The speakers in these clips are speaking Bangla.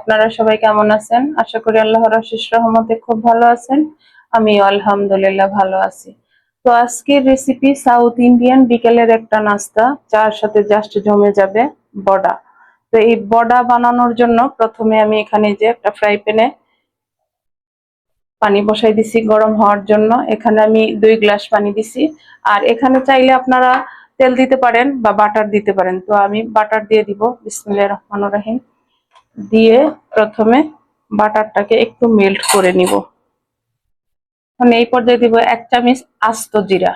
আপনারা সবাই কেমন আছেন? আশা করি আল্লাহর অশেষ রহমতে খুব ভালো আছেন। আমিও আলহামদুলিল্লাহ ভালো আছি। তো আজকের রেসিপি সাউথ ইন্ডিয়ান বিকেলের একটা নাস্তা, চার সাথে জাস্ট জমে যাবে বড়া। তো এই বড়া বানানোর জন্য প্রথমে আমি এখানে যে একটা ফ্রাই প্যানে পানি বসাই দিছি গরম হওয়ার জন্য। এখানে আমি 2 গ্লাস পানি দিছি। আর এখানে চাইলে আপনারা তেল দিতে পারেন বা বাটার দিতে পারেন। তো আমি বাটার দিয়ে দিব। বিসমিল্লাহির রহমানির রহিম। দিয়ে প্রথমে বাটারটাকে একটু মেল্ট করে নিব। এখন এই পর্যায়ে দিব 1 চামচ আস্ত জিরা,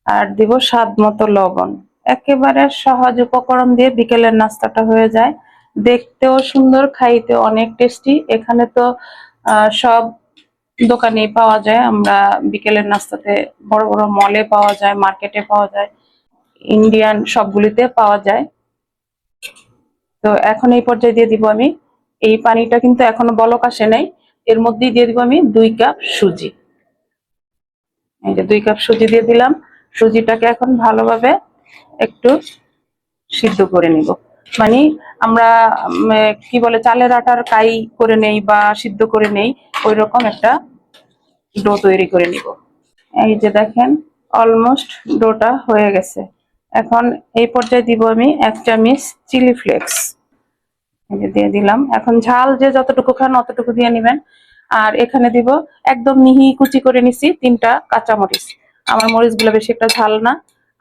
আর দিব স্বাদ মতো লবণ। একেবারে সহজ উপকরণ দিয়ে বিকেলের নাস্তাটা হয়ে যায়, দেখতেও সুন্দর, খাইতে অনেক টেস্টি। এখানে তো সব দোকানেই পাওয়া যায়। আমরা বিকেলের নাস্তাতে বড় বড় মলে পাওয়া যায়, মার্কেটে পাওয়া যায়, ইন্ডিয়ান সবগুলিতে পাওয়া যায়। তো এখন এই পর্যায়ে দিয়ে দিব আমি, এই পানিটা কিন্তু এখনো বলক আসে নাই, এর মধ্যেই দিয়ে দিব আমি 2 কাপ সুজি। এই যে 2 কাপ সুজি দিয়ে দিলাম। সুজিটাকে এখন ভালোভাবে একটু সিদ্ধ করে নিব। মানে আমরা কি বলে চালের আটার কাই করে নেই বা সিদ্ধ করে নেই, ওই রকম একটা ডো তৈরি করে নিব। এই যে দেখেন অলমোস্ট ডোটা হয়ে গেছে। এখন এই পর্যায়ে দিব আমি 1 চামচ চিলি ফ্লেক্স। দিয়ে দিলাম। এখন ঝাল যে যতটুকু খান অতটুকু দিয়ে নেবেন। আর এখানে দিব একদম মিহি কুচি করে নিছি 3টা কাঁচামরিচ। আমার মরিচগুলো বেশি একটা ঝাল না।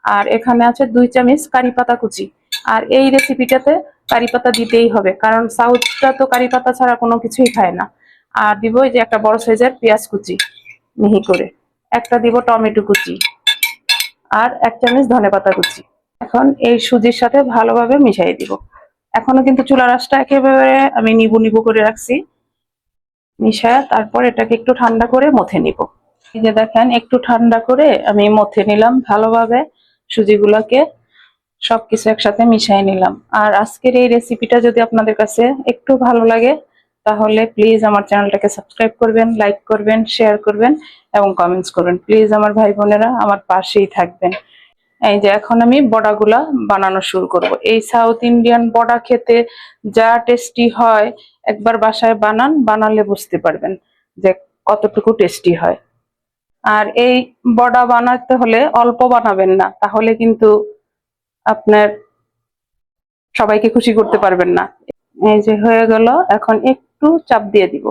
আর এখানে আছে 2 চামচ কারি পাতা কুচি। আর এই রেসিপিটাতে কারি পাতা দিতেই হবে, কারণ সাউথটা তো কারি পাতা ছাড়া কোনো কিছুই খায় না। আর দিব এই যে একটা বড় সাইজের পেঁয়াজ কুচি মিহি করে, একটা দিব টমেটো কুচি, আর 1 চামচ ধনেপাতা কুচি। এখন এই সুজির সাথে ভালোভাবে মিশিয়ে দিব। এখনো কিন্তু চুলার আঁচটা একেবারে আমি নিবু নিবু করে রাখছি। মিশায় তারপর এটাকে একটু ঠান্ডা করে মথে নিব। এই যে দেখেন একটু ঠান্ডা করে আমি মথে নিলাম ভালোভাবে, সুজিগুলোকে সবকিছু একসাথে মিশিয়ে নিলাম। আর আজকের এই রেসিপিটা যদি আপনাদের কাছে একটু ভালো লাগে, তাহলে প্লিজ আমার চ্যানেলটাকে সাবস্ক্রাইব করবেন, লাইক করবেন, শেয়ার করবেন এবং কমেন্টস করবেন। প্লিজ আমার ভাই বোনেরা আমার পাশেই থাকবেন। এই যে এখন আমি বড়াগুলা বানানো শুরু করব। এই সাউথ ইন্ডিয়ান বড়া খেতে যা টেস্টি হয়, একবার বাসায় বানান, বানালে বুঝতে পারবেন যে কতটুকু টেস্টি হয়। আর এই বড়া বানাতে হলে অল্প বানাবেন না, তাহলে কিন্তু আপনার সবাইকে খুশি করতে পারবেন না। এই যে হয়ে গেল, এখন একটু চাপ দিয়ে দিব।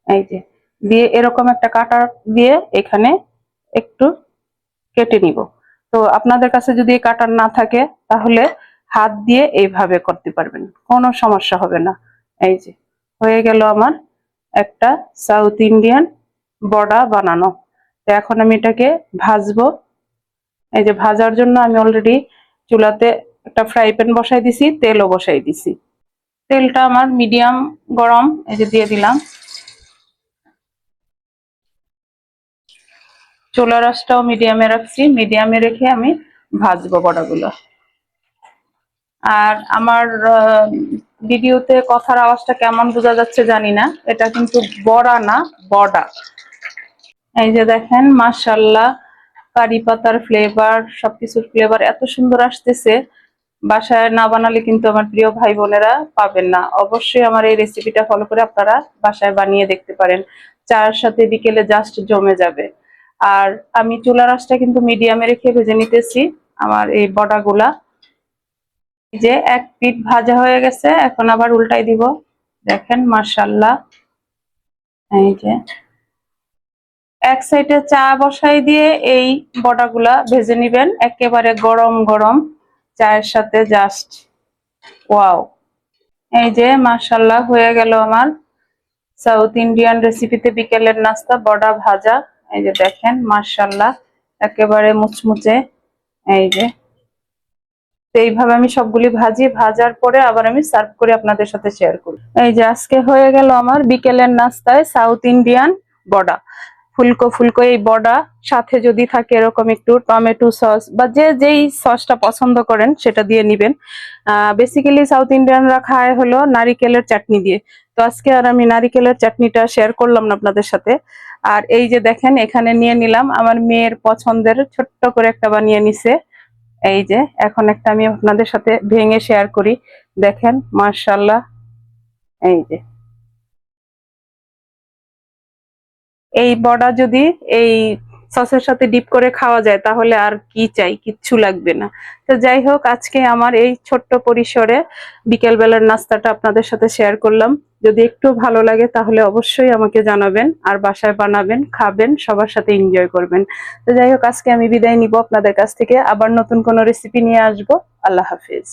এই যে দিয়ে এরকম একটা কাঁটা দিয়ে এখানে একটু কেটে নিব। তো আপনাদের কাছে যদি কাটার না থাকে, তাহলে হাত দিয়ে এইভাবে করতে পারবেন, কোনো সমস্যা হবে না। এই যে হয়ে গেল আমার একটা সাউথ ইন্ডিয়ান বড়া বানানো। তো এখন আমি এটাকে ভাজবো। এই যে ভাজার জন্য আমি অলরেডি চুলাতে একটা ফ্রাই প্যান বসাই দিছি, তেলও বসাই দিছি। তেলটা আমার মিডিয়াম গরম। এই যে দিয়ে দিলাম। চুলার আঁচটাও মিডিয়ামে রাখছি, মিডিয়ামে রেখে আমি ভাজবো বড়াগুলো। আর আমার ভিডিওতে কথার আওয়াজটা কেমন বোঝা যাচ্ছে জানি না, এটা কিন্তু বড়া না, বড়া। এই যে দেখেন মাশাআল্লাহ, কারি পাতার ফ্লেভার, সবকিছুর ফ্লেভার এত সুন্দর আসতেছে। বাসায় না বানালে কিন্তু আমার প্রিয় ভাই বোনেরা পাবেন না। অবশ্যই আমার এই রেসিপিটা ফলো করে আপনারা বাসায় বানিয়ে দেখতে পারেন, চার সাথে বিকেলে জাস্ট জমে যাবে। আর আমি চুলার আঁচটা কিন্তু মিডিয়ামে রেখে ভেজে নিতেছি আমার এই বড়াগুলা। যে এক পিঠ ভাজা হয়ে গেছে, এখন আবার উল্টাই দিব। দেখেন মাশাআল্লাহ, এই যে এক সাইডে চা বসাই দিয়ে এই বড়াগুলা ভেজে নিবেন, একেবারে গরম গরম চায়ের সাথে জাস্ট ওয়াও। এই যে মাশাআল্লাহ হয়ে গেল আমার সাউথ ইন্ডিয়ান রেসিপিতে বিকেলের নাস্তা বড়া ভাজা। এই যে দেখেন মাশাআল্লাহ একেবারে মুচমুচে। এই যে এইভাবে আমি সবগুলি ভাজি, ভাজার পরে আবার আমি সার্ভ করে আপনাদের সাথে শেয়ার করি। এই যে আজকে হয়ে গেল আমার বিকেলের নাস্তায় সাউথ ইন্ডিয়ান বড়া। ফুলকো ফুলকো এই বড়া, সাথে যদি থাকে এরকম একটু টমেটো সস বা যে যেই সসটা পছন্দ করেন সেটা দিয়ে নিবেন। বেসিক্যালি সাউথ ইন্ডিয়ানরা খায় হলো নারিকেলের চাটনি দিয়ে। তো আজকে আর আমি নারিকেলের চাটনিটা শেয়ার করলাম না আপনাদের সাথে। আর এই যে দেখেন এখানে নিয়ে নিলাম আমার মেয়ের পছন্দের, ছোট্ট করে একটা বানিয়ে নিছে। এই যে এখন একটা আমি আপনাদের সাথে ভেঙে শেয়ার করি। দেখেন মাশাআল্লাহ, এই যে এই বড়া যদি এই সসের সাথে ডিপ করে খাওয়া যায় তাহলে আর কি চাই, কিচ্ছু লাগবে না। তো যাই হোক, আজকে আমার এই ছোট্ট পরিসরে বিকেল বেলার নাস্তাটা আপনাদের সাথে শেয়ার করলাম। যদি একটু ভালো লাগে তাহলে অবশ্যই আমাকে জানাবেন, আর বাসায় বানাবেন, খাবেন, সবার সাথে এনজয় করবেন। তো যাই হোক, আজকে আমি বিদায় নিব আপনাদের কাছ থেকে, আবার নতুন কোনো রেসিপি নিয়ে আসবো। আল্লাহ হাফিজ।